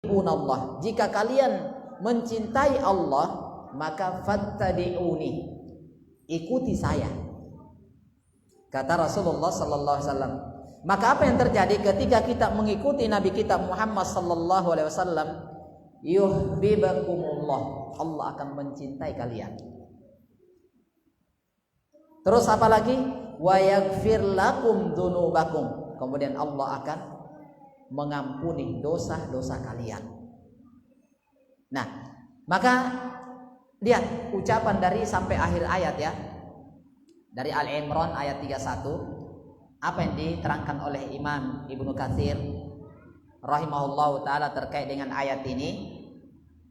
Allah, jika kalian mencintai Allah, maka fattabi'uni, ikuti saya, kata Rasulullah sallallahu alaihi wasallam. Maka apa yang terjadi ketika kita mengikuti Nabi kita Muhammad sallallahu alaihi wasallam? Yuhibbukumullah, Allah akan mencintai kalian. Terus apa lagi? Wa yaghfir lakum dzunubakum, kemudian Allah akan mengampuni dosa-dosa kalian. Nah, maka lihat ucapan dari sampai akhir ayat ya. Dari Al-Imran ayat 31, apa yang diterangkan oleh Imam Ibnu Katsir rahimahullahu taala terkait dengan ayat ini.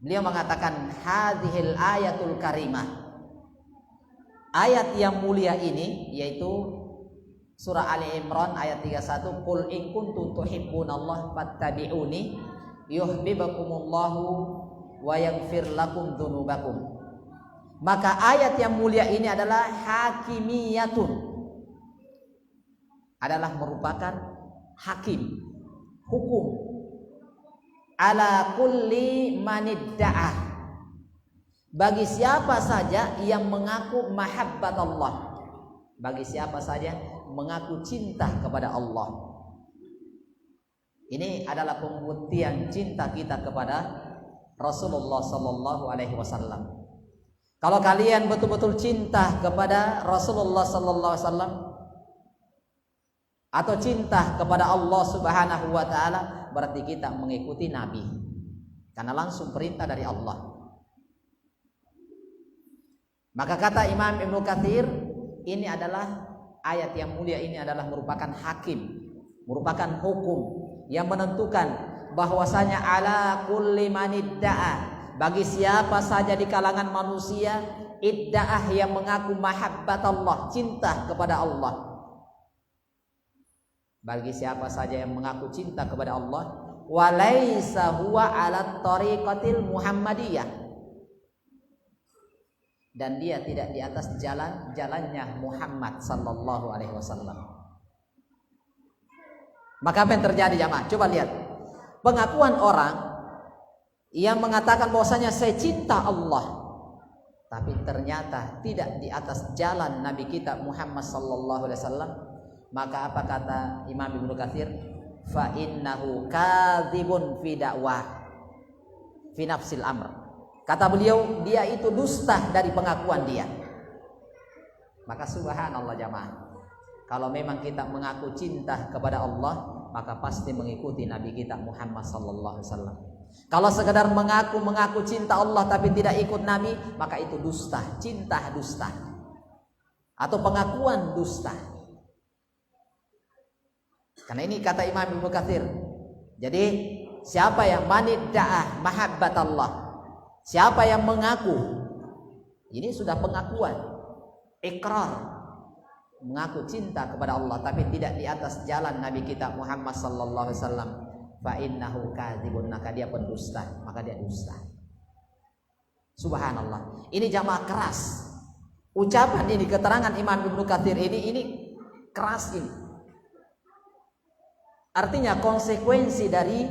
Beliau mengatakan hadhil ayatul karimah, ayat yang mulia ini yaitu surah Ali Imran ayat 31, qul in kuntum tuhibbunallaha fattabi'uni yuhibbukumullahu wa yaghfir lakum dzunubakum. Maka ayat yang mulia ini adalah hakimiyatun, adalah merupakan hakim, hukum, ala kulli manidda'ah, bagi siapa saja yang mengaku mahabbat Allah, bagi siapa saja mengaku cinta kepada Allah. Ini adalah pembuktian cinta kita kepada Rasulullah sallallahu alaihi wasallam. Kalau kalian betul-betul cinta kepada Rasulullah sallallahu alaihi wasallam atau cinta kepada Allah Subhanahu wa taala, berarti kita mengikuti Nabi karena langsung perintah dari Allah. Maka kata Imam Ibnu Katsir, ini adalah ayat yang mulia ini adalah merupakan hakim, merupakan hukum yang menentukan bahwasanya ala kulli manidda'a, bagi siapa saja di kalangan manusia iddaah yang mengaku mahabbat Allah, cinta kepada Allah, bagi siapa saja yang mengaku cinta kepada Allah, walaisa huwa ala tariqatil muhammadiyah, dan dia tidak di atas jalannya Muhammad sallallahu alaihi wasallam. Maka apa yang terjadi jamaah? Coba lihat pengakuan orang yang mengatakan bahwasanya saya cinta Allah, tapi ternyata tidak di atas jalan Nabi kita Muhammad sallallahu alaihi wasallam. Maka apa kata Imam Ibnu Katsir? Fa innahu kadzibun fi da'wah fi nafsil amr. Kata beliau, dia itu dusta dari pengakuan dia. Maka subhanallah jamaah, kalau memang kita mengaku cinta kepada Allah, maka pasti mengikuti Nabi kita Muhammad sallallahu alaihi wasallam. Kalau sekedar mengaku cinta Allah tapi tidak ikut Nabi, maka itu dusta, cinta dusta, atau pengakuan dusta. Karena ini kata Imam Ibnu Katsir. Jadi siapa yang manidda'ah mahabbat Allah, siapa yang mengaku, ini sudah pengakuan, ikrar, mengaku cinta kepada Allah tapi tidak di atas jalan Nabi kita Muhammad sallallahu alaihi wasallam, fa innahu kadzibun, maka dia pendusta, maka dia dusta. Subhanallah. Ini jamaah keras. Ucapan ini, keterangan Imam Ibnu Katsir ini keras ini. Artinya konsekuensi dari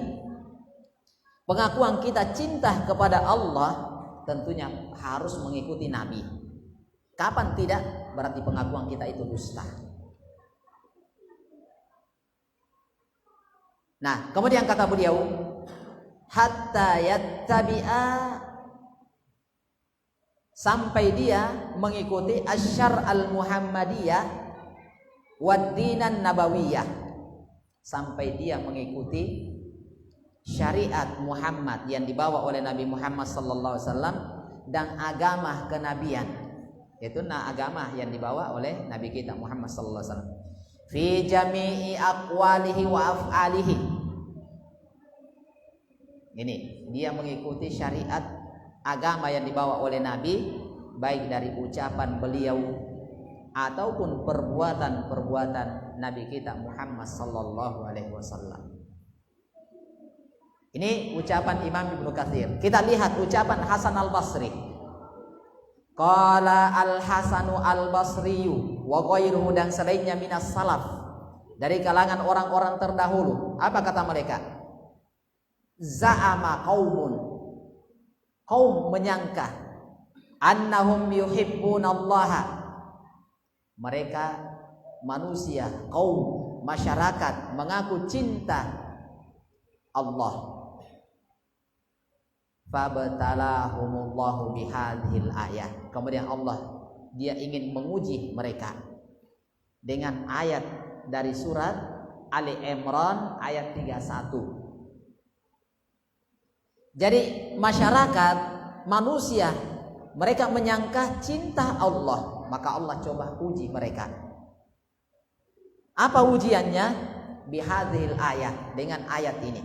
pengakuan kita cinta kepada Allah tentunya harus mengikuti Nabi. Kapan tidak, berarti pengakuan kita itu dusta. Nah, kemudian kata beliau, hatta yattabi'a, sampai dia mengikuti asyar al-muhammadiyah wad dinan nabawiyah, sampai dia mengikuti syariat Muhammad yang dibawa oleh Nabi Muhammad sallallahu alaihi wasallam dan agama kenabian, yaitu agama yang dibawa oleh Nabi kita Muhammad sallallahu alaihi wasallam, fi jami'i aqwalihi wa af'alihi. Ini dia mengikuti syariat agama yang dibawa oleh Nabi, baik dari ucapan beliau ataupun perbuatan-perbuatan Nabi kita Muhammad sallallahu alaihi wasallam. Ini ucapan Imam Ibnu Katsir. Kita lihat ucapan Hasan al-Basri. Qala al-Hasanu al-Basriyu wa ghairuhu, dan selainnya minas salaf, dari kalangan orang-orang terdahulu. Apa kata mereka? Za'ama qaumun, kaum menyangka, annahum yuhibbunallaha, mereka manusia, kaum, masyarakat mengaku cinta Allah. Fabtalahumullahu bihadhil ayat, kemudian Allah dia ingin menguji mereka dengan ayat dari surat Ali Imran ayat 31. Jadi masyarakat, manusia, mereka menyangka cinta Allah, maka Allah coba uji mereka. Apa ujiannya? Bihadhil ayat, dengan ayat ini.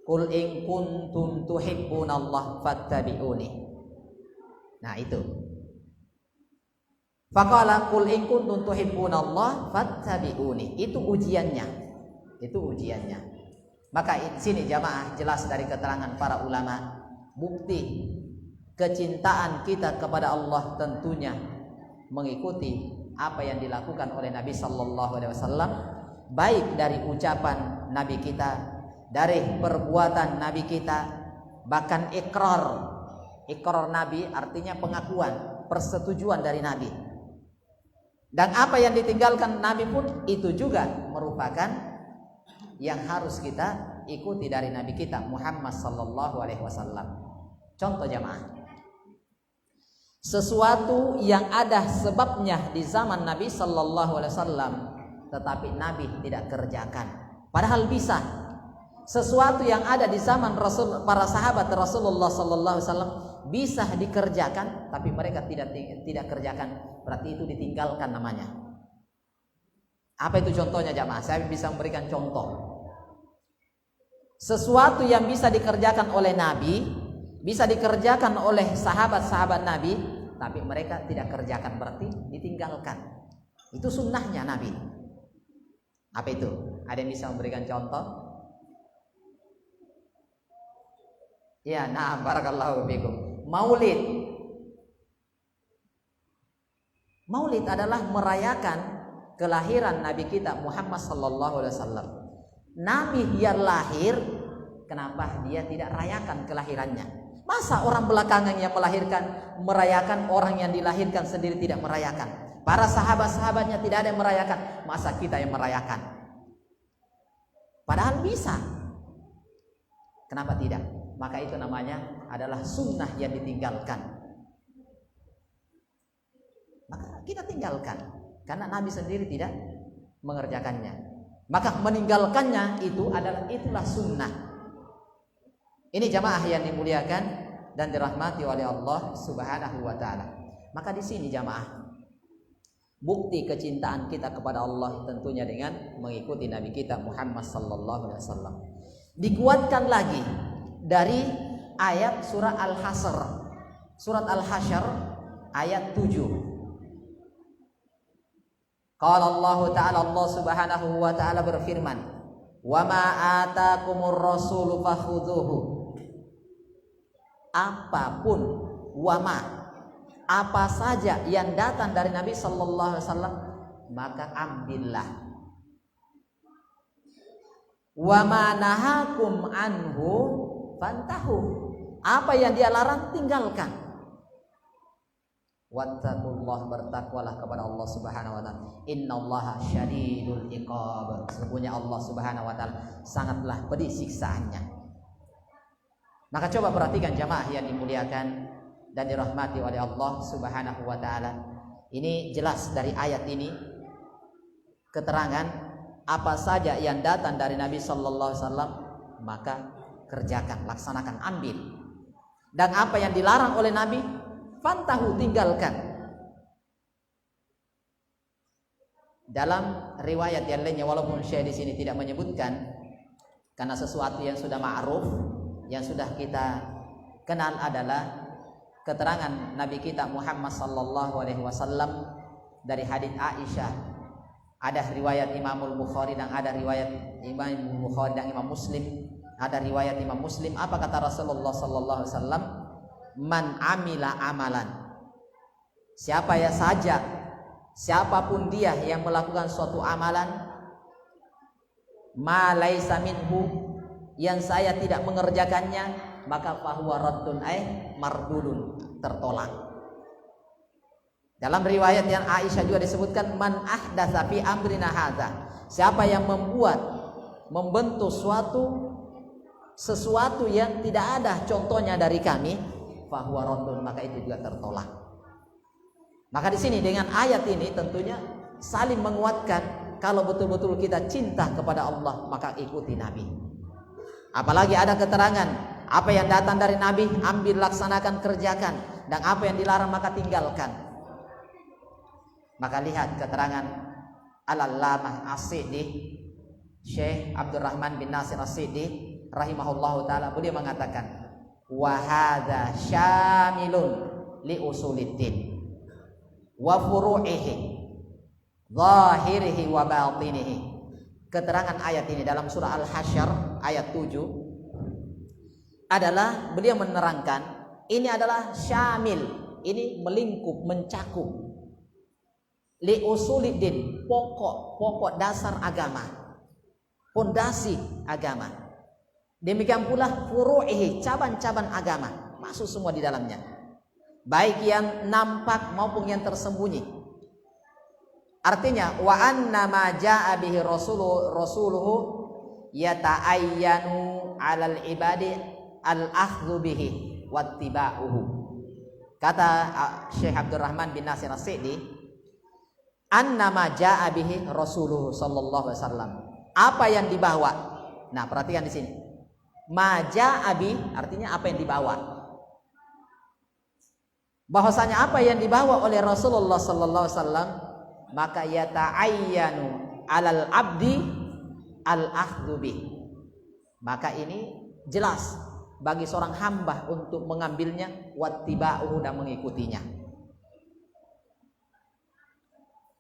Qul in kuntum tuhibbunallah fattabi'uni. Nah itu. Faqala qul in kuntum tuhibbunallah fattabi'uni. Itu ujiannya. Itu ujiannya. Maka di sini jamaah jelas dari keterangan para ulama, bukti kecintaan kita kepada Allah tentunya mengikuti apa yang dilakukan oleh Nabi sallallahu alaihi wasallam, baik dari ucapan Nabi kita, dari perbuatan Nabi kita, bahkan ikrar Nabi artinya pengakuan, persetujuan dari Nabi. Dan apa yang ditinggalkan Nabi pun itu juga merupakan yang harus kita ikuti dari Nabi kita Muhammad sallallahu alaihi wasallam. Contoh jamaah, sesuatu yang ada sebabnya di zaman Nabi sallallahu alaihi wasallam tetapi Nabi tidak kerjakan, padahal bisa. Sesuatu yang ada di zaman Rasul, para sahabat Rasulullah sallallahu alaihi wasallam bisa dikerjakan tapi mereka tidak kerjakan, berarti itu ditinggalkan namanya. Apa itu contohnya jamaah? Saya bisa memberikan contoh. Sesuatu yang bisa dikerjakan oleh Nabi, bisa dikerjakan oleh sahabat-sahabat Nabi, tapi mereka tidak kerjakan, berarti ditinggalkan. Itu sunnahnya Nabi. Apa itu? Ada yang bisa memberikan contoh? Ya, nah, barakallahu fikum. Maulid. Maulid adalah merayakan kelahiran Nabi kita Muhammad sallallahu alaihi wasallam. Nabi yang lahir, kenapa dia tidak rayakan kelahirannya? Masa orang belakangan yang melahirkan merayakan, orang yang dilahirkan sendiri tidak merayakan? Para sahabat-sahabatnya tidak ada yang merayakan, masa kita yang merayakan? Padahal bisa. Kenapa tidak? Maka itu namanya adalah sunnah yang ditinggalkan. Maka kita tinggalkan, karena Nabi sendiri tidak mengerjakannya. Maka meninggalkannya itulah sunnah. Ini jamaah yang dimuliakan dan dirahmati oleh Allah Subhanahu wa taala. Maka di sini jamaah, bukti kecintaan kita kepada Allah tentunya dengan mengikuti Nabi kita Muhammad sallallahu alaihi wasallam. Dikuatkan lagi dari ayat surah Al-Hasr. Surat Al-Hasyr ayat 7. Qala Allah Ta'ala, Allah Subhanahu wa taala berfirman, "Wa ma atakumur rasulu fakhudhuhu." Apapun, wama, apa saja yang datang dari Nabi sallallahu alaihi wasallam, maka ambillah. Wa ma nahakum anhu fantahu. Apa yang dia larang tinggalkan. Wattaqullah, bertakwalah kepada Allah Subhanahu wa taala. Innallaha syadidul iqab. Sesungguhnya Allah Subhanahu wa taala sangatlah pedih siksaannya. Maka coba perhatikan jamaah yang dimuliakan dan dirahmati oleh Allah Subhanahu wa taala. Ini jelas dari ayat ini keterangan apa saja yang datang dari Nabi sallallahu alaihi wasallam maka kerjakan, laksanakan, ambil. Dan apa yang dilarang oleh Nabi, fantahu, tinggalkan. Dalam riwayat yang lainnya, walaupun Syekh di sini tidak menyebutkan, karena sesuatu yang sudah ma'ruf, yang sudah kita kenal adalah keterangan Nabi kita Muhammad sallallahu alaihi wasallam dari hadis Aisyah. Ada riwayat Imamul Bukhari dan ada riwayat Imam Bukhari dan Imam Muslim. Ada riwayat Imam Muslim, apa kata Rasulullah sallallahu alaihi wasallam? Man amila amalan, siapa ya saja, siapapun dia yang melakukan suatu amalan, ma laisa minhu, yang saya tidak mengerjakannya, maka fahuwa raddun mardudun, tertolak. Dalam riwayat yang Aisyah juga disebutkan, man ahdatsa fi amrina hadza, siapa yang membentuk sesuatu yang tidak ada contohnya dari kami, fahuwa raddun, maka itu juga tertolak. Maka di sini dengan ayat ini tentunya saling menguatkan, kalau betul-betul kita cinta kepada Allah, maka ikuti Nabi. Apalagi ada keterangan, apa yang datang dari Nabi ambil, laksanakan, kerjakan, dan apa yang dilarang maka tinggalkan. Maka lihat keterangan Al-Allamah As-Siddi, Syekh Abdurrahman bin Nasir As-Siddi rahimahullahu taala, beliau mengatakan, wa hadza syamilun li usuliddin wa furu'ihi zahirihi wa batinihi. Keterangan ayat ini dalam surah Al-Hasyr ayat 7 adalah beliau menerangkan ini adalah syamil, ini melingkup, mencakup li usuliddin, pokok dasar agama, pondasi agama. Demikian pula furu'ihi, cabang-cabang agama, masuk semua di dalamnya, baik yang nampak maupun yang tersembunyi. Artinya wa anna ma jaa bihi rasuluhu yata'ayyanu 'alal ibadi al-akhdhu bihi wattiba'uhu. Kata Syekh Abdurrahman bin Nasir As-Siddi, anna ma jaa bihi rasuluhu sallallahu alaihi wasallam, apa yang dibawa. Nah, perhatikan di sini. Ma jaa bi artinya apa yang dibawa. Bahwasanya apa yang dibawa oleh Rasulullah sallallahu alaihi wasallam, maka yata'ayyanu 'alal abdi al-akhdhu bih, maka ini jelas bagi seorang hamba untuk mengambilnya, wattiba'uhu, dan mengikutinya.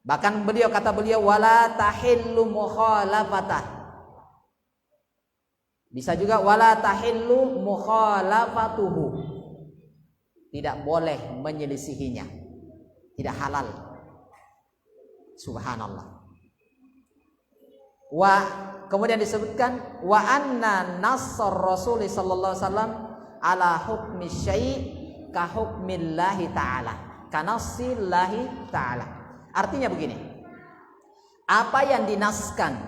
Bahkan kata beliau wala tahillu mukhalafatah, bisa juga wala tahillu mukhalafatuhu, tidak boleh menyelisihinya, tidak halal. Subhanallah. Kemudian disebutkan wa anna nassar Rasul sallallahu alaihi wasallam ala hukmi syai' ka hukmillahi ta'ala, ka nassillahi ta'ala. Artinya begini, apa yang dinaskan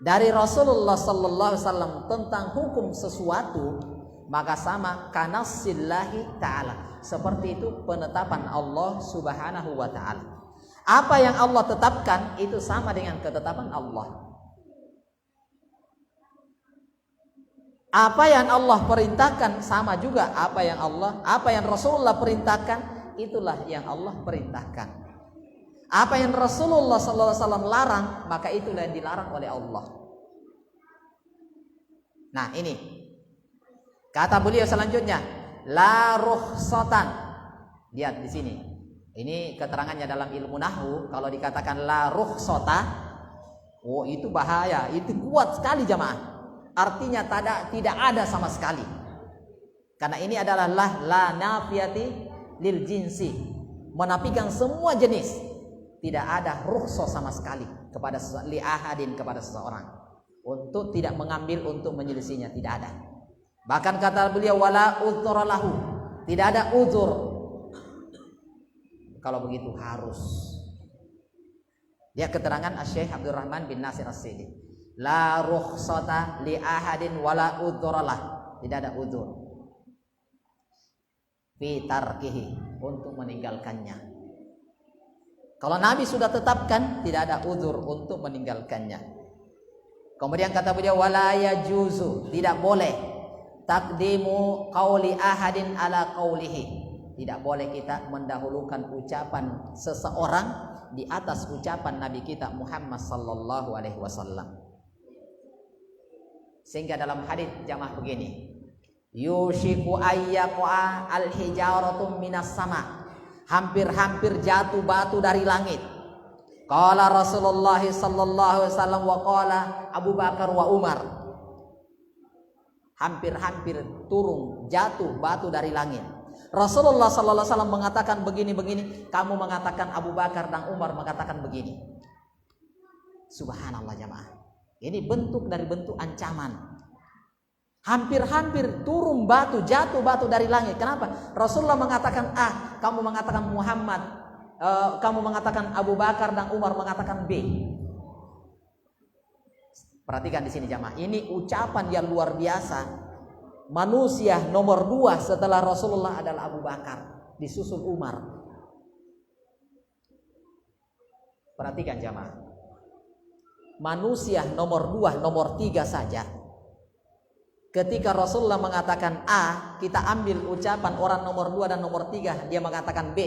dari Rasulullah sallallahu alaihi wasallam tentang hukum sesuatu, maka sama ka nassillahi ta'ala, seperti itu penetapan Allah Subhanahu wa ta'ala. Apa yang Allah tetapkan itu sama dengan ketetapan Allah. Apa yang Allah perintahkan sama juga apa yang Rasulullah perintahkan, itulah yang Allah perintahkan. Apa yang Rasulullah SAW larang, maka itulah yang dilarang oleh Allah. Nah, ini kata beliau selanjutnya, la rukhsatan. Lihat di sini. Ini keterangannya dalam ilmu nahwu, kalau dikatakan la rukhsata, oh itu bahaya, itu kuat sekali jamaah. Artinya tidak ada sama sekali. Karena ini adalah la nafiyati lil jinsi, menafikan semua jenis. Tidak ada rukhsah sama sekali kepada li ahadin, kepada seseorang untuk tidak mengambil, untuk menyelisihinya, tidak ada. Bahkan kata beliau wala udzur lahu, tidak ada uzur. Kalau begitu harus. Dia keterangan Syekh Abdurrahman bin Nasir As-Siddi, la rukhsata li ahadin wala udzuralah, tidak ada udzur fi tarkihi, untuk meninggalkannya. Kalau Nabi sudah tetapkan, tidak ada udzur untuk meninggalkannya. Kemudian kata beliau wala yajuzu, tidak boleh taqdimu qauli ahadin ala qaulihi, tidak boleh kita mendahulukan ucapan seseorang di atas ucapan Nabi kita Muhammad sallallahu alaihi wasallam. Sehingga dalam hadis jamaah begini, yushiku ayyaqa al-hijaratu minas sama, hampir-hampir jatuh batu dari langit. Qala Rasulullah sallallahu alaihi wasallam wa qala Abu Bakar wa Umar, hampir-hampir turun jatuh batu dari langit. Rasulullah sallallahu alaihi wasallam mengatakan begini-begini, kamu mengatakan Abu Bakar dan Umar mengatakan begini. Subhanallah jamaah. Ini bentuk dari bentuk ancaman. Hampir-hampir turun batu, jatuh batu dari langit. Kenapa? Rasulullah mengatakan A, kamu mengatakan Muhammad, kamu mengatakan Abu Bakar dan Umar mengatakan B. Perhatikan di sini jamaah. Ini ucapan yang luar biasa. Manusia nomor 2 setelah Rasulullah adalah Abu Bakar, disusul Umar. Perhatikan jamaah. Manusia nomor 2, nomor 3 saja. Ketika Rasulullah mengatakan A, kita ambil ucapan orang nomor 2 dan nomor 3, dia mengatakan B,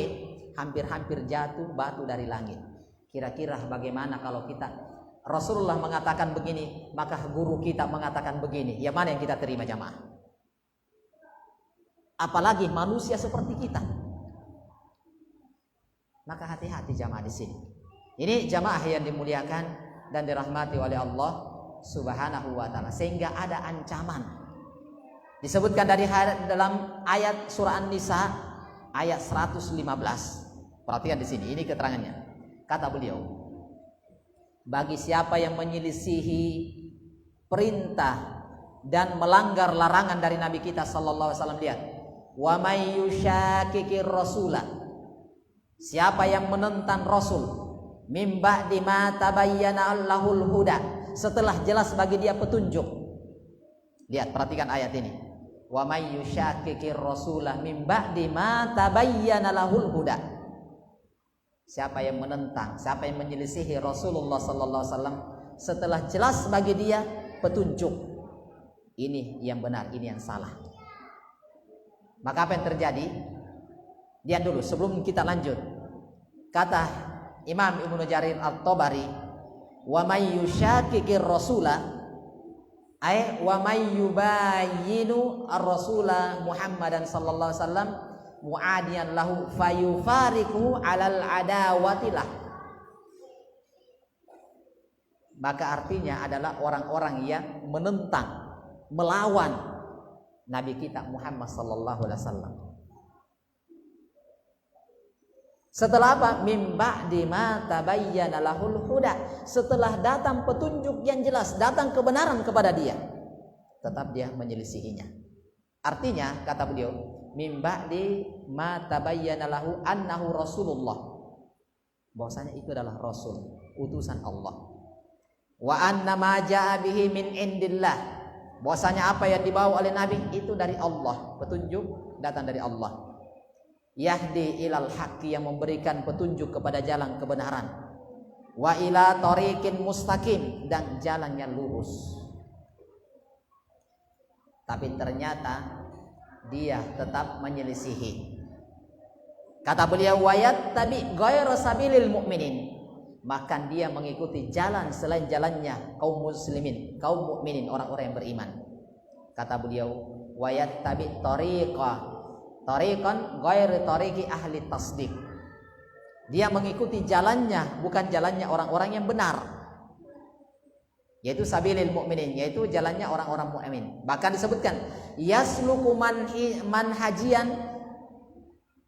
hampir-hampir jatuh batu dari langit. Kira-kira bagaimana kalau kita, Rasulullah mengatakan begini, maka guru kita mengatakan begini, ya mana yang kita terima jamaah? Apalagi manusia seperti kita. Maka hati-hati jamaah di sini. Ini jamaah yang dimuliakan dan dirahmati oleh Allah Subhanahu wa ta'ala, sehingga ada ancaman disebutkan dalam ayat surah An-Nisa ayat 115. Perhatikan di sini, ini keterangannya. Kata beliau, bagi siapa yang menyelisihi perintah dan melanggar larangan dari Nabi kita sallallahu alaihi wasallam, lihat, wa may yushaqiqir rasula, siapa yang menentang Rasul, mim ba'di ma tabayyana lahul huda, setelah jelas bagi dia petunjuk. Lihat, perhatikan ayat ini. Wa may yushaqiqir rasulah mim ba'di ma tabayyana lahul huda. Siapa yang menentang, siapa yang menyelisihi Rasulullah sallallahu alaihi wasallam setelah jelas bagi dia petunjuk. Ini yang benar, ini yang salah. Maka apa yang terjadi? Lihat dulu sebelum kita lanjut. Kata Imam Ibnu Jarir At-Tabari, wa may yushaqiqir rasula ay wa may yubayyinu ar-rasula Muhammadan sallallahu alaihi wasallam muadiyan lahu fayufariqu 'alal adawatilah. Maka artinya adalah orang-orang yang menentang, melawan Nabi kita Muhammad sallallahu alaihi wasallam. Setelah apa? Mim ba'di ma tabayyana lahul huda, setelah datang petunjuk yang jelas, datang kebenaran kepada dia, tetap dia menyelisihinya. Artinya kata beliau, mim ba'di ma tabayyana lahu annahu rasulullah, bahwasanya itu adalah rasul, utusan Allah. Wa anna ma jaa bihi min indillah, bahwasanya apa yang dibawa oleh Nabi itu dari Allah, petunjuk datang dari Allah. Yahdi ilal haqqi, yang memberikan petunjuk kepada jalan kebenaran. Wa ila tariqin mustaqim, dan jalan yang lurus. Tapi ternyata dia tetap menyelisihi. Kata beliau, wayat tabi ghairu sabilil mu'minin, maka dia mengikuti jalan selain jalannya kaum muslimin, kaum mukminin, orang-orang yang beriman. Kata beliau, wayat tabi tariqan ghairi tariqi ahli tasdiq, dia mengikuti jalannya bukan jalannya orang-orang yang benar, yaitu sabilil mu'minin, yaitu jalannya orang-orang mukmin. Bahkan disebutkan yasluku manhajian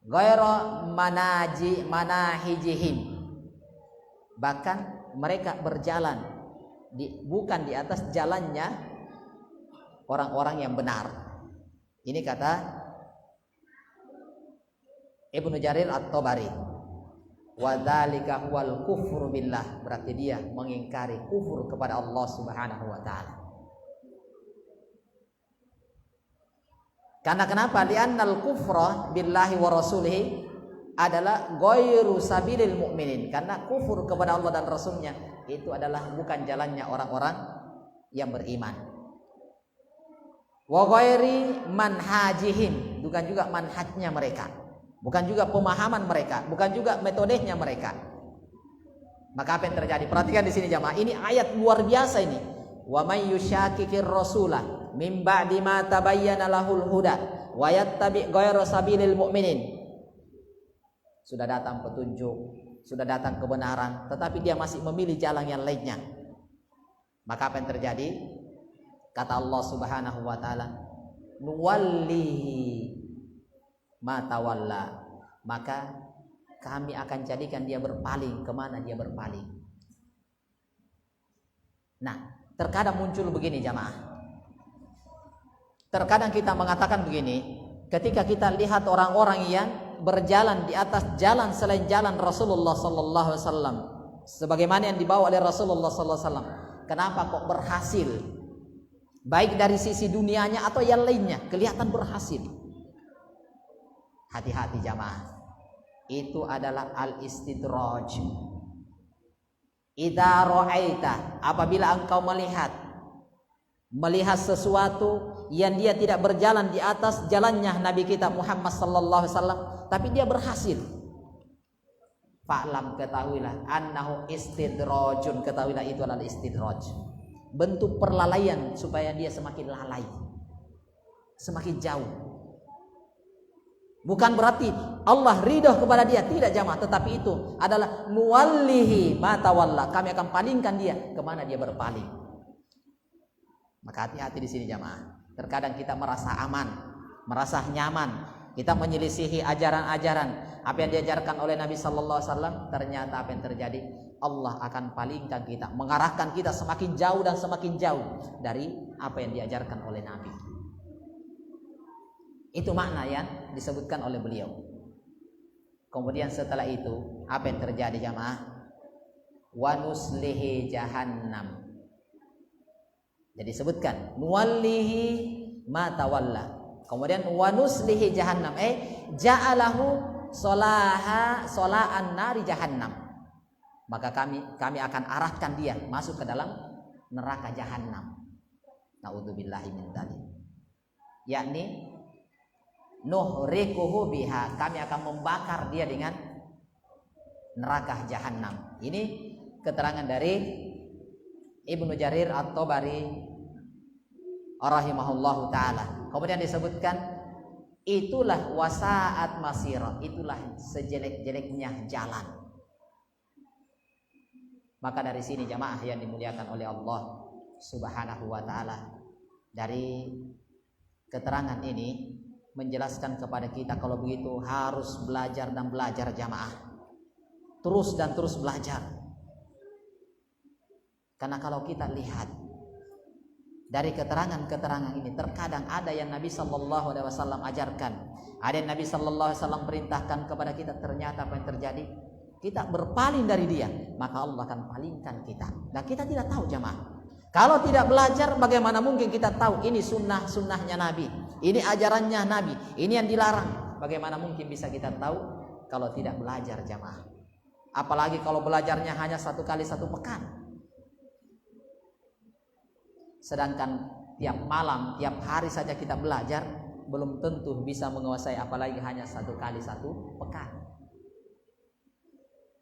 ghaira manahijihim, bahkan mereka berjalan bukan di atas jalannya orang-orang yang benar. Ini kata Ibnu Jarir At-Tabari. Wa dzalika huwal kufru billah, berarti dia mengingkari kufur kepada Allah Subhanahu wa taala. Karena kenapa? Li'annal kufra billahi wa rasulihi adalah ghairu sabilil mu'minin, karena kufur kepada Allah dan Rasulnya itu adalah bukan jalannya orang-orang yang beriman. Wa ghairi manhajihim, bukan juga manhajnya mereka, bukan juga pemahaman mereka, bukan juga metodenya mereka. Maka apa yang terjadi? Perhatikan di sini jamaah. Ini ayat luar biasa ini. Wa may yushaqiqir rasula mim ba'di ma tabayyana lahul huda wa yattabi' ghayra sabilil mu'minin. Sudah datang petunjuk, sudah datang kebenaran, tetapi dia masih memilih jalan yang lainnya. Maka apa yang terjadi? Kata Allah Subhanahu wa taala, nuwallihi ma tawalla, maka kami akan jadikan dia berpaling kemana dia berpaling. Nah, terkadang muncul begini jamaah, Terkadang kita mengatakan begini, ketika kita lihat orang-orang yang berjalan di atas jalan selain jalan Rasulullah sallallahu alaihi wasallam, sebagaimana yang dibawa oleh Rasulullah sallallahu alaihi wasallam, kenapa kok berhasil? Baik dari sisi dunianya atau yang lainnya, kelihatan berhasil. Hati-hati jamaah. Itu adalah al-istidraj. Idza ra'aita, apabila engkau melihat sesuatu yang dia tidak berjalan di atas jalannya Nabi kita Muhammad sallallahu alaihi wasallam, tapi dia berhasil, fa'lam, ketahuilah, annahu istidrajun, ketahuilah itu adalah istidraj, bentuk perlalaian supaya dia semakin lalai, semakin jauh. Bukan berarti Allah ridho kepada dia, tidak jamaah, tetapi itu adalah nuwallihi ma tawalla, kami akan palingkan dia kemana dia berpaling. Maka hati-hati di sini jamaah. Terkadang kita merasa aman, merasa nyaman, kita menyelisihi ajaran-ajaran apa yang diajarkan oleh Nabi sallallahu alaihi wasallam, ternyata apa yang terjadi? Allah akan palingkan kita, mengarahkan kita semakin jauh dan semakin jauh dari apa yang diajarkan oleh Nabi. Itu makna yang disebutkan oleh beliau. Kemudian setelah itu apa yang terjadi jamaah? Wa nuslihi jahannam. Jadi sebutkan nuwallihi ma tawalla. Kemudian wa nuslihi jahannam, ja'alahu sola'an nari jahannam. Maka kami akan arahkan dia masuk ke dalam neraka jahannam. Naudzubillahi min dzalik. Yakni nuhrikuhu biha, kami akan membakar dia dengan neraka jahannam. Ini keterangan dari Ibnu Jarir At-Tabari rahimahullahu taala. Kemudian disebutkan itulah wasaat masira, itulah sejelek-jeleknya jalan. Maka dari sini jamaah yang dimuliakan oleh Allah Subhanahu wa taala, dari keterangan ini menjelaskan kepada kita kalau begitu harus belajar dan belajar jamaah. Terus dan terus belajar. Karena kalau kita lihat dari keterangan-keterangan ini, terkadang ada yang Nabi sallallahu alaihi wasallam ajarkan, ada yang Nabi sallallahu alaihi wasallam perintahkan kepada kita, ternyata apa yang terjadi? Kita berpaling dari dia, maka Allah akan palingkan kita. Dan kita tidak tahu jamaah. Kalau tidak belajar, bagaimana mungkin kita tahu ini sunnahnya Nabi, ini ajarannya Nabi, ini yang dilarang. Bagaimana mungkin bisa kita tahu kalau tidak belajar jamaah? Apalagi kalau belajarnya hanya satu kali satu pekan. Sedangkan tiap malam, tiap hari saja kita belajar, belum tentu bisa menguasai, apalagi hanya satu kali satu pekan.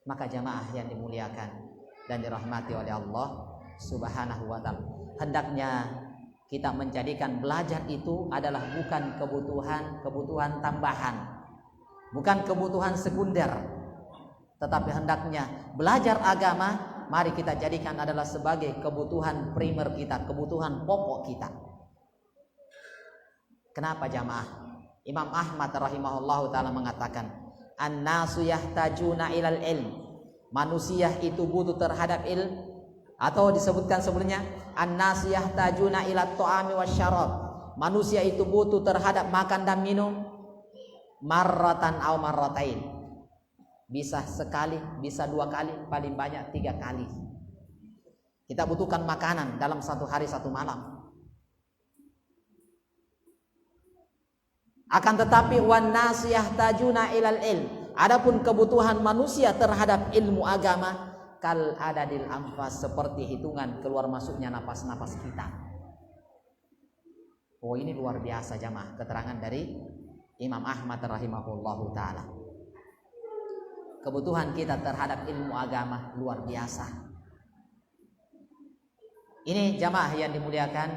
Maka jamaah yang dimuliakan dan dirahmati oleh Allah Subhanahu wa ta'ala, hendaknya kita menjadikan belajar itu adalah bukan kebutuhan tambahan, bukan kebutuhan sekunder, tetapi hendaknya belajar agama mari kita jadikan adalah sebagai kebutuhan primer kita, kebutuhan pokok kita. Kenapa jamaah? Imam Ahmad rahimahullahu ta'ala mengatakan, an-nasu yahtajuna ilal ilm, manusia itu butuh terhadap ilmu. Atau disebutkan sebelumnya, an-nasu yahtajuna ilat ta'ami wasyarab, manusia itu butuh terhadap makan dan minum, marratan aw marratain, bisa sekali, bisa 2 kali, paling banyak 3 kali. Kita butuhkan makanan dalam 1 hari 1 malam. Akan tetapi wan nas yahtajuna ilal ilm, adapun kebutuhan manusia terhadap ilmu agama kal adadil anfas, seperti hitungan keluar masuknya napas-napas kita. Oh, ini luar biasa jamaah, keterangan dari Imam Ahmad rahimahullahu taala. Kebutuhan kita terhadap ilmu agama luar biasa. Ini jamaah yang dimuliakan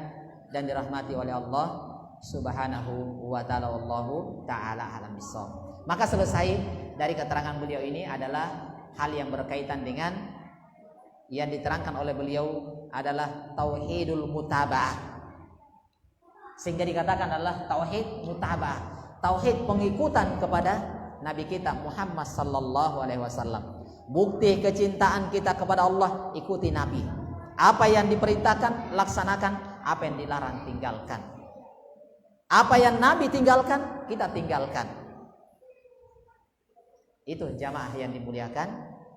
dan dirahmati oleh Allah Subhanahu wa ta'ala, wallahu ta'ala alam bissawab. Maka selesai dari keterangan beliau ini adalah hal yang berkaitan dengan yang diterangkan oleh beliau adalah tauhidul mutaba'ah. Sehingga dikatakan adalah tauhid mutaba'ah, tauhid pengikutan kepada Nabi kita Muhammad sallallahu alaihi wasallam. Bukti kecintaan kita kepada Allah, ikuti Nabi. Apa yang diperintahkan laksanakan, apa yang dilarang tinggalkan. Apa yang Nabi tinggalkan, kita tinggalkan. Itu jamaah yang dimuliakan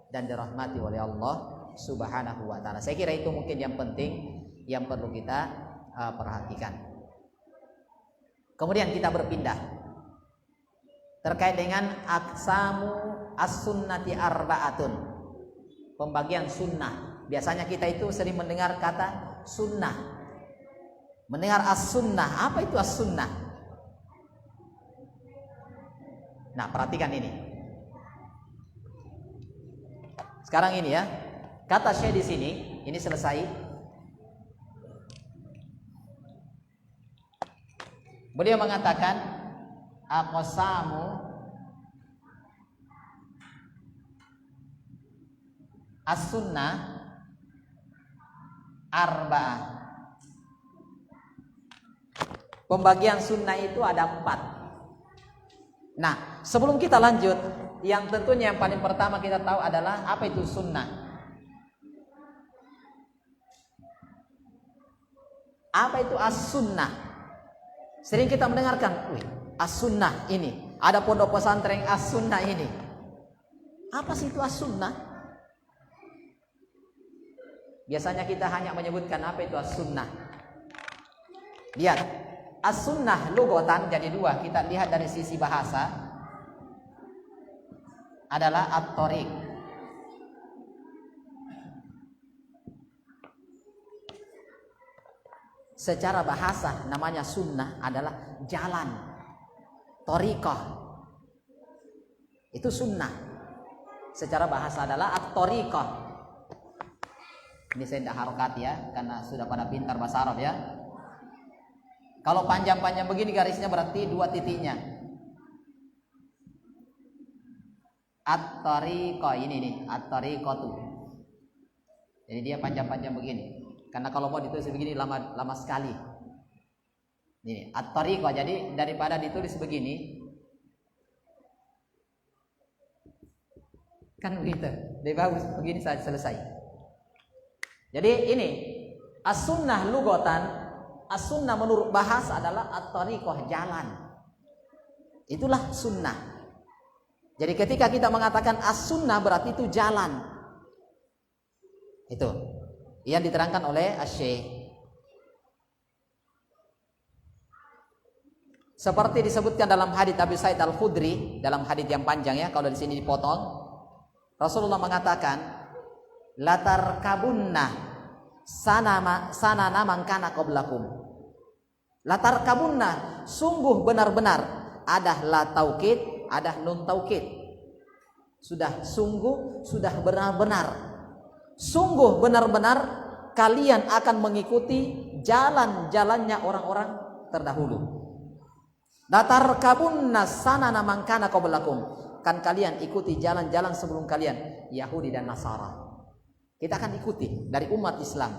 dan dirahmati oleh Allah Subhanahu wa taala. Saya kira itu mungkin yang penting yang perlu kita perhatikan. Kemudian kita berpindah terkait dengan aqsamu as-sunnati arba'atun. Pembagian sunnah. Biasanya kita itu sering mendengar kata sunnah. Mendengar as-sunnah, apa itu as-sunnah? Nah, perhatikan ini. Sekarang ini ya, kata Syekh di sini, ini selesai. Beliau mengatakan aqsamu as-sunnah arba'ah. Pembagian sunnah itu ada 4. Nah, sebelum kita lanjut, yang tentunya yang paling pertama kita tahu adalah apa itu sunnah. Apa itu as-sunnah? Sering kita mendengarkan, as-sunnah ini, ada pondok pesantren as-sunnah ini. Apa sih itu as-sunnah? Biasanya kita hanya menyebutkan apa itu as-sunnah. Lihat, as-sunnah lugatan jadi 2. Kita lihat dari sisi bahasa adalah at-thariq. Secara bahasa namanya sunnah adalah jalan, thariqah. Itu sunnah. Secara bahasa adalah at-thariqah. Ini saya tidak harokat ya, karena sudah pada pintar bahasa Arab ya. Kalau panjang-panjang begini garisnya berarti 2 titiknya. At-tariqah ini nih, at-tariqatu. Jadi dia panjang-panjang begini. Karena kalau mau ditulis begini lama sekali. Ini at-tariqah. Jadi daripada ditulis begini, kan begitu. Lebih bagus begini saja selesai. Jadi ini as-sunnah lugatan. As-sunnah menurut bahasa adalah at-tariqah, jalan. Itulah sunnah. Jadi ketika kita mengatakan as-sunnah berarti itu jalan. Itu yang diterangkan oleh Asy-Syaikh. Seperti disebutkan dalam hadits Abi Sa'id Al-Khudri, dalam hadits yang panjang ya, kalau di sini dipotong. Rasulullah mengatakan, latar kabunna sanana man kana qablakum. Latar kabunna, sungguh benar-benar, ada la taukid, ada nun taukid. Sudah sungguh, sudah benar-benar. Sungguh benar-benar kalian akan mengikuti jalan-jalannya orang-orang terdahulu. Latar kabunna sanana man kana qablakum. Kan kalian ikuti jalan-jalan sebelum kalian, Yahudi dan Nasara. Kita akan ikuti dari umat Islam.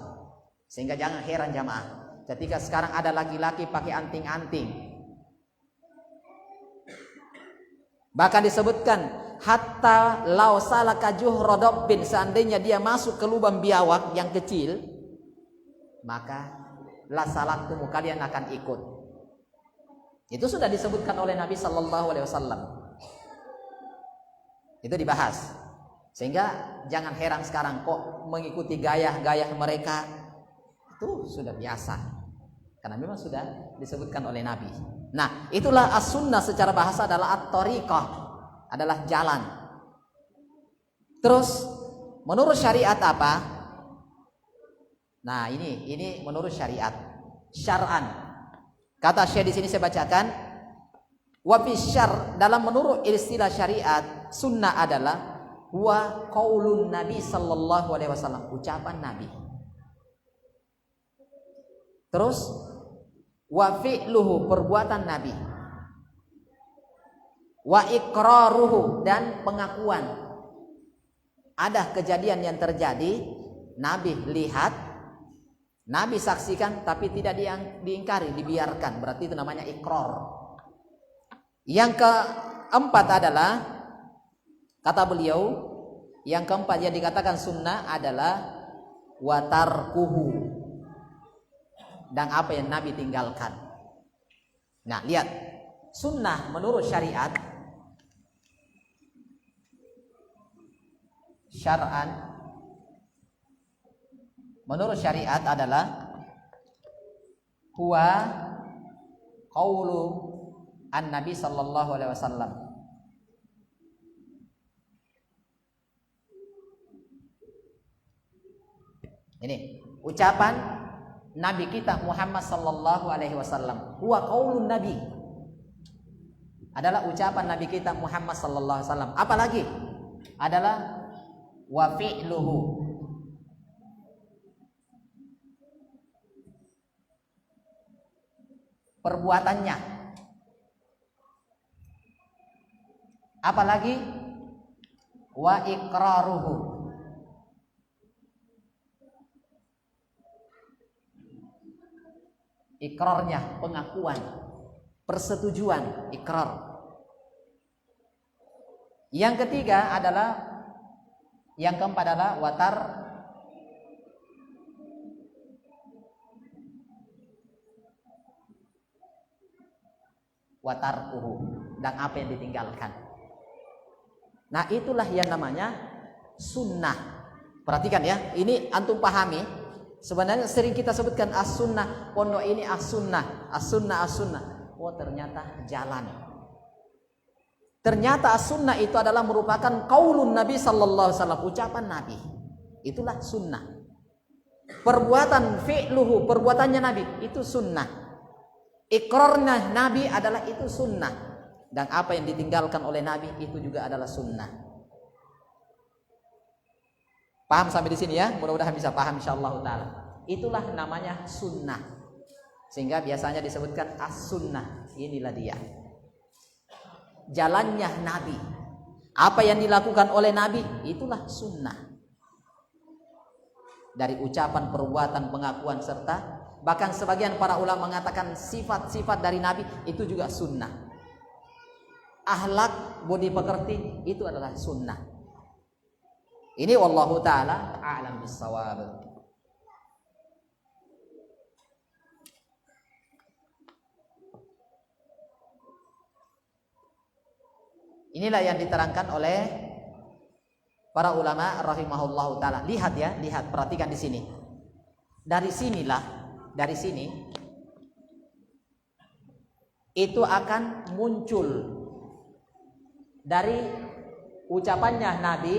Sehingga jangan heran jamaah, ketika sekarang ada laki-laki pakai anting-anting. Bahkan disebutkan hatta law salaka juhradobbin, seandainya dia masuk ke lubang biawak yang kecil, maka la salaktum, kalian akan ikut. Itu sudah disebutkan oleh Nabi sallallahu alaihi wasallam. Itu dibahas. Sehingga jangan heran sekarang kok mengikuti gaya-gaya mereka. Itu sudah biasa. Karena memang sudah disebutkan oleh Nabi. Nah, itulah as-sunnah secara bahasa adalah at-tariqah, adalah jalan. Terus menurut syariat apa? Nah, ini menurut syariat. Syar'an. Kata Syekh di sini saya bacakan, wa fi syar', dalam menurut istilah syariat, sunnah adalah wa qaulun Nabi sallallahu alaihi wasallam, ucapan Nabi. Terus wa fi'luhu, perbuatan Nabi. Wa iqraruhu, dan pengakuan. Ada kejadian yang terjadi, Nabi lihat, Nabi saksikan, tapi tidak diingkari, dibiarkan. Berarti itu namanya iqrar. Yang keempat adalah, kata beliau, yang keempat yang dikatakan sunnah adalah watarkuhu, dan apa yang Nabi tinggalkan. Nah, lihat. Sunnah menurut syariat, syar'an, menurut syariat adalah huwa qaulu an-nabi sallallahu alaihi wasallam. Ini ucapan Nabi kita Muhammad sallallahu alaihi wasallam. Huwa qaulun nabi. Adalah ucapan Nabi kita Muhammad sallallahu alaihi wasallam. Apalagi adalah wa fi'luhu. Perbuatannya. Apalagi wa iqraruhu. Ikrarnya, pengakuan, persetujuan, ikrar. Yang ketiga adalah, yang keempat adalah watarkuhu, dan apa yang ditinggalkan. Nah, itulah yang namanya sunnah. Perhatikan ya, ini antum pahami. Sebenarnya sering kita sebutkan as-sunnah, pondok ini as-sunnah, as-sunnah, as-sunnah. Oh, ternyata jalan. Ternyata as-sunnah itu adalah merupakan qaulun Nabi sallallahu alaihi wasallam, ucapan Nabi. Itulah sunnah. Perbuatan fi'luhu, perbuatannya Nabi, itu sunnah. Ikrarnya Nabi adalah itu sunnah. Dan apa yang ditinggalkan oleh Nabi itu juga adalah sunnah. Paham sampai di sini ya? Mudah-mudahan bisa paham insyaallah taala. Itulah namanya sunnah. Sehingga biasanya disebutkan as-sunnah. Inilah dia. Jalannya Nabi. Apa yang dilakukan oleh Nabi, itulah sunnah. Dari ucapan, perbuatan, pengakuan, serta bahkan sebagian para ulama mengatakan sifat-sifat dari Nabi itu juga sunnah. Akhlak, budi pekerti, itu adalah sunnah. Ini wallahu ta'ala a'lam bis-shawab. Inilah yang diterangkan oleh para ulama rahimahullahu ta'ala. Lihat ya, lihat, perhatikan di sini. Dari sini itu akan muncul dari ucapannya Nabi,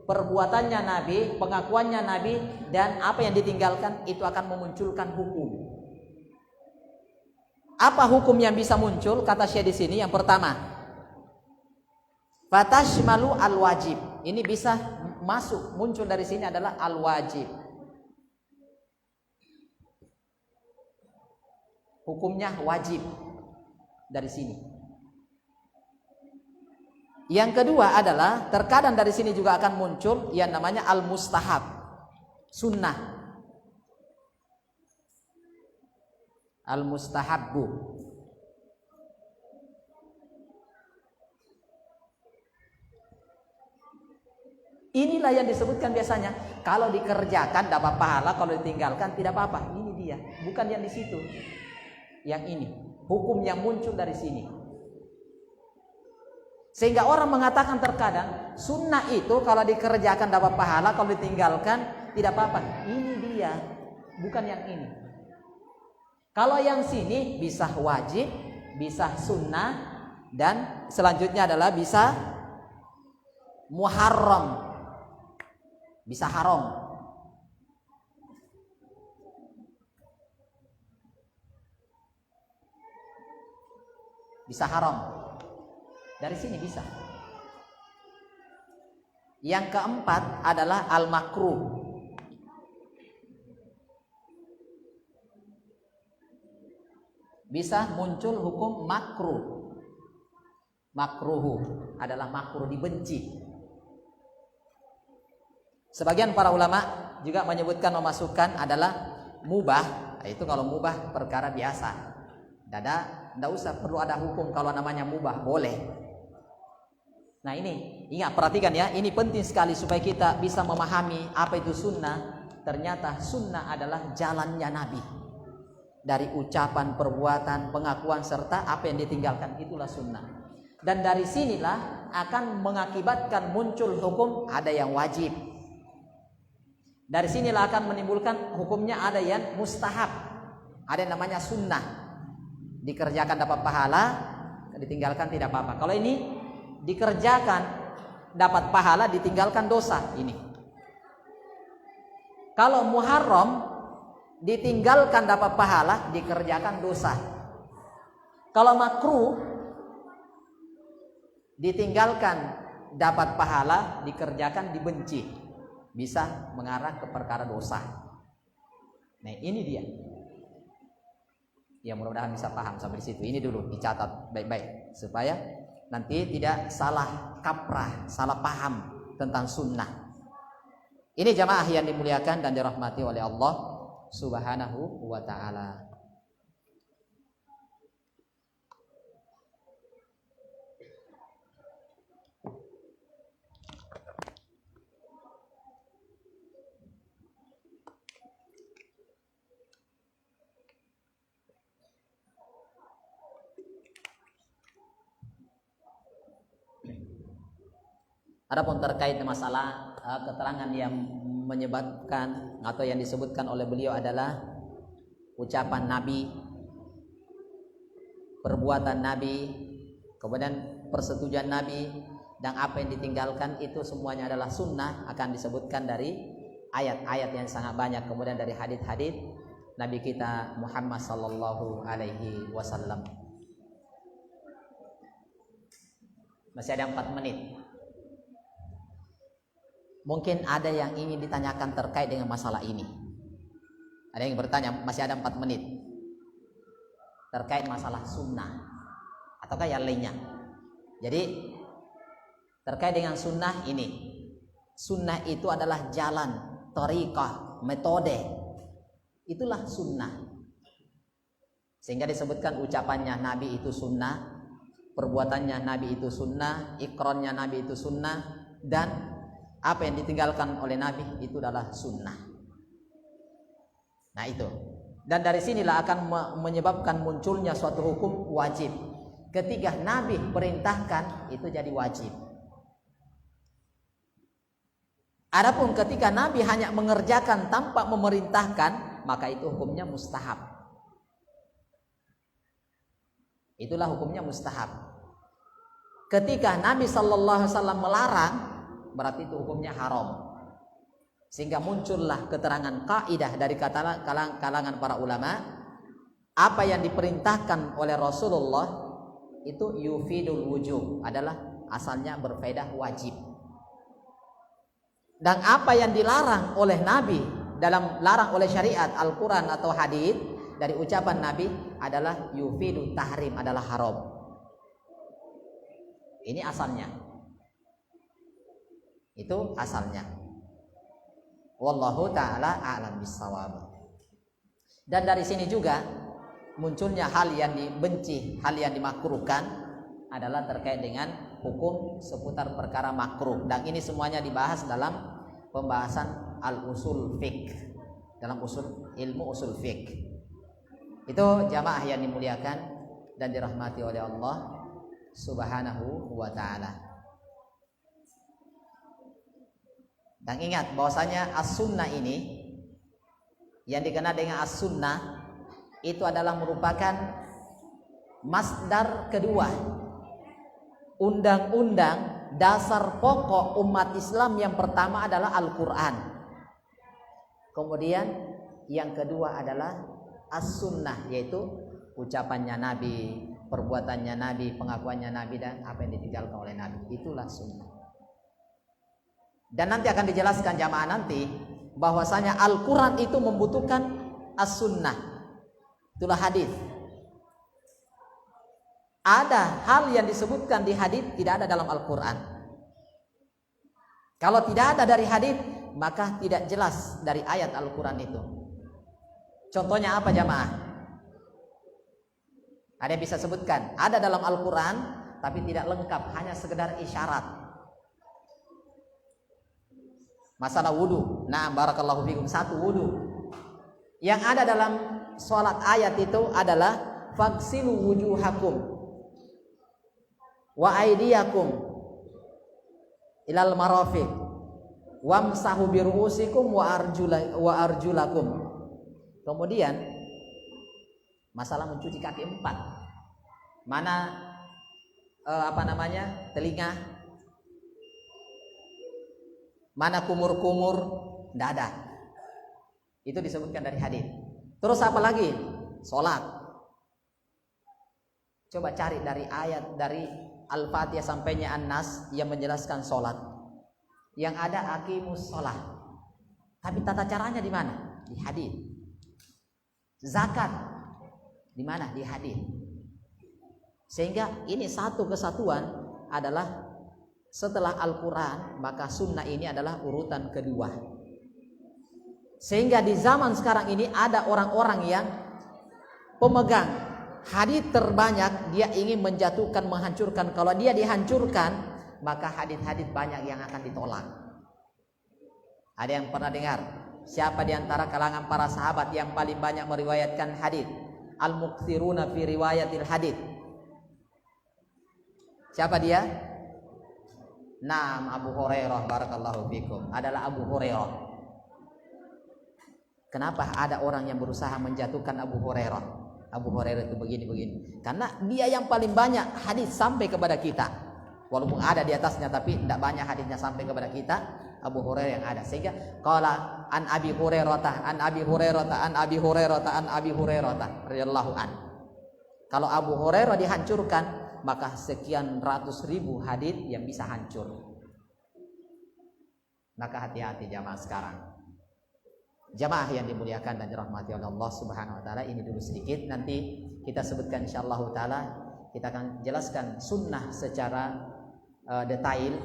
perbuatannya Nabi, pengakuannya Nabi, dan apa yang ditinggalkan itu akan memunculkan hukum. Apa hukum yang bisa muncul? Kata Syekh di sini yang pertama, fatashmalu al-wajib. Ini bisa masuk, muncul dari sini adalah al-wajib. Hukumnya wajib dari sini. Yang kedua adalah terkadang dari sini juga akan muncul yang namanya al-mustahab, sunnah, al-mustahabbu. Inilah yang disebutkan biasanya kalau dikerjakan dapat pahala, kalau ditinggalkan tidak apa-apa. Ini dia, bukan yang di situ. Yang ini, hukum yang muncul dari sini. Sehingga orang mengatakan terkadang sunnah itu kalau dikerjakan dapat pahala, kalau ditinggalkan tidak apa-apa. Ini dia, bukan yang ini. Kalau yang sini bisa wajib, bisa sunnah, dan selanjutnya adalah bisa muharram, bisa haram. Bisa haram. Dari sini bisa. Yang keempat adalah al-makruh. Bisa muncul hukum makruh. Makruhu adalah makruh, dibenci. Sebagian para ulama juga menyebutkan, memasukkan adalah mubah. Itu kalau mubah perkara biasa. Tidak usah perlu ada hukum kalau namanya mubah, boleh. Nah ini, ingat, perhatikan ya, ini penting sekali supaya kita bisa memahami apa itu sunnah. Ternyata sunnah adalah jalannya Nabi. dari ucapan, perbuatan, pengakuan serta apa yang ditinggalkan, itulah sunnah. Dan dari sinilah akan mengakibatkan muncul hukum ada yang wajib. Dari sinilah akan menimbulkan hukumnya ada yang mustahab, ada yang namanya sunnah. Dikerjakan dapat pahala, ditinggalkan tidak apa-apa. Kalau ini dikerjakan dapat pahala, ditinggalkan dosa ini. Kalau muharram ditinggalkan dapat pahala, dikerjakan dosa. Kalau makruh ditinggalkan dapat pahala, dikerjakan dibenci, bisa mengarah ke perkara dosa. Nah, ini dia. Ya, mudah-mudahan bisa paham sampai di situ. Ini dulu dicatat baik-baik supaya nanti tidak salah kaprah, salah paham tentang sunnah. Ini jamaah yang dimuliakan dan dirahmati oleh Allah Subhanahu wa ta'ala. Adapun terkait masalah keterangan yang menyebabkan atau yang disebutkan oleh beliau adalah ucapan Nabi, perbuatan Nabi, kemudian persetujuan Nabi, dan apa yang ditinggalkan, itu semuanya adalah sunnah, akan disebutkan dari ayat-ayat yang sangat banyak, kemudian dari hadits-hadits Nabi kita Muhammad sallallahu alaihi wasallam. Masih ada 4 menit. Mungkin ada yang ingin ditanyakan terkait dengan masalah ini. Ada yang bertanya, masih ada 4 menit. Terkait masalah sunnah ataukah yang lainnya. Jadi terkait dengan sunnah ini. Sunnah itu adalah jalan, thariqah, metode. Itulah sunnah. Sehingga disebutkan ucapannya Nabi itu sunnah, perbuatannya Nabi itu sunnah, ikronnya Nabi itu sunnah, dan apa yang ditinggalkan oleh Nabi itu adalah sunnah. Nah itu. Dan dari sinilah akan menyebabkan munculnya suatu hukum wajib. Ketika Nabi perintahkan, itu jadi wajib. Adapun ketika Nabi hanya mengerjakan tanpa memerintahkan, maka itu hukumnya mustahab. Itulah hukumnya mustahab. Ketika Nabi sallallahu alaihi wasallam melarang, berarti itu hukumnya haram. Sehingga muncullah keterangan kaidah dari kalangan para ulama, apa yang diperintahkan oleh Rasulullah itu yufidul wujub, adalah asalnya berfaedah wajib. Dan apa yang dilarang oleh Nabi dalam larang oleh syariat Al-Quran atau hadis dari ucapan Nabi adalah yufidul tahrim, adalah haram. Ini asalnya. Itu asalnya. Wallahu ta'ala a'lam bissawab. Dan dari sini juga munculnya hal yang dibenci, hal yang dimakruhkan adalah terkait dengan hukum seputar perkara makruh. Dan ini semuanya dibahas dalam pembahasan al-usul fiqh, dalam ilmu usul fiqh. Itu jamaah yang dimuliakan dan dirahmati oleh Allah Subhanahu wa ta'ala. Dan ingat bahwasanya as-sunnah ini, yang dikenal dengan as-sunnah, itu adalah merupakan masdar kedua, undang-undang dasar pokok umat Islam. Yang pertama adalah Al-Quran, kemudian yang kedua adalah as-sunnah, yaitu ucapannya Nabi, perbuatannya Nabi, pengakuannya Nabi, dan apa yang ditinggalkan oleh Nabi. Itulah sunnah. Dan nanti akan dijelaskan jamaah nanti bahwasanya Al-Quran itu membutuhkan as-sunnah. Itulah hadis. Ada hal yang disebutkan di hadis tidak ada dalam Al-Quran. Kalau tidak ada dari hadis, maka tidak jelas dari ayat Al-Quran itu. Contohnya apa jamaah? Ada yang bisa sebutkan? Ada dalam Al-Quran tapi tidak lengkap, hanya sekedar isyarat. Masalah wudu. Nah, barakallahu fikum, satu wudu. Yang ada dalam sholat ayat itu adalah faghsilu wujuhakum wa aydiyakum ilal marafiq wamsahu biru'usikum wa arjulakum. Kemudian masalah mencuci kaki 4. Mana telinga, mana kumur-kumur, tidak ada. Itu disebutkan dari hadis. Terus apa lagi? Sholat. Coba cari dari ayat dari Al-Fatihah sampainya An-Nas yang menjelaskan sholat. Yang ada aqimus sholat. Tapi tata caranya di mana? Di hadis. Zakat di mana? Di hadis. Sehingga ini satu kesatuan adalah setelah Al-Quran, maka sunnah ini adalah urutan kedua. Sehingga di zaman sekarang ini ada orang-orang yang pemegang hadis terbanyak, dia ingin menjatuhkan, menghancurkan. Kalau dia dihancurkan, maka hadis-hadis banyak yang akan ditolak. Ada yang pernah dengar siapa di antara kalangan para sahabat yang paling banyak meriwayatkan hadis? Al-muktsiruna fi riwayatil hadis. Siapa dia? Naam, Abu Hurairah, barakallahu fikum. Adalah Abu Hurairah. Kenapa ada orang yang berusaha menjatuhkan Abu Hurairah? Abu Hurairah itu begini-begini. Karena dia yang paling banyak hadis sampai kepada kita. Walaupun ada di atasnya, tapi tidak banyak hadisnya sampai kepada kita. Abu Hurairah yang ada. Sehingga qala an Abi Hurairah, an Abi Hurairah, an Abi Hurairah, an Abi Hurairah radhiyallahu an. Kalau Abu Hurairah dihancurkan, maka sekian ratus ribu hadis yang bisa hancur. Maka hati-hati jamaah sekarang. Jamaah yang dimuliakan dan dirahmati oleh Allah Subhanahu wa taala, ini dulu sedikit, nanti kita sebutkan insyaallah taala, kita akan jelaskan sunnah secara detail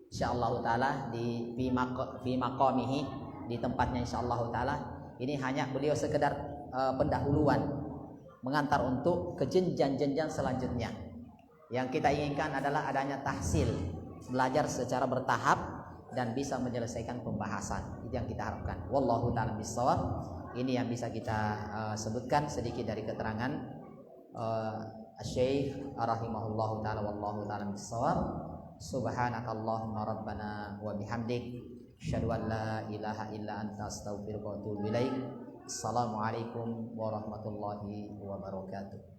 insyaallah taala di fi maqamihi, di tempatnya insyaallah taala. Ini hanya beliau sekedar pendahuluan, mengantar untuk ke jenjang-jenjang selanjutnya. Yang kita inginkan adalah adanya tahsil, belajar secara bertahap dan bisa menyelesaikan pembahasan. Itu yang kita harapkan. Wallahu ta'ala bissawab. Ini yang bisa kita sebutkan sedikit dari keterangan Syekh rahimahullahu ta'ala. Wallahu ta'ala bissawab. Subhanakallahumma rabbana wa bihamdik, asyhadu an la ilaha illa anta, astaghfiruka wa atubu ilaik. Assalamualaikum warahmatullahi wabarakatuh.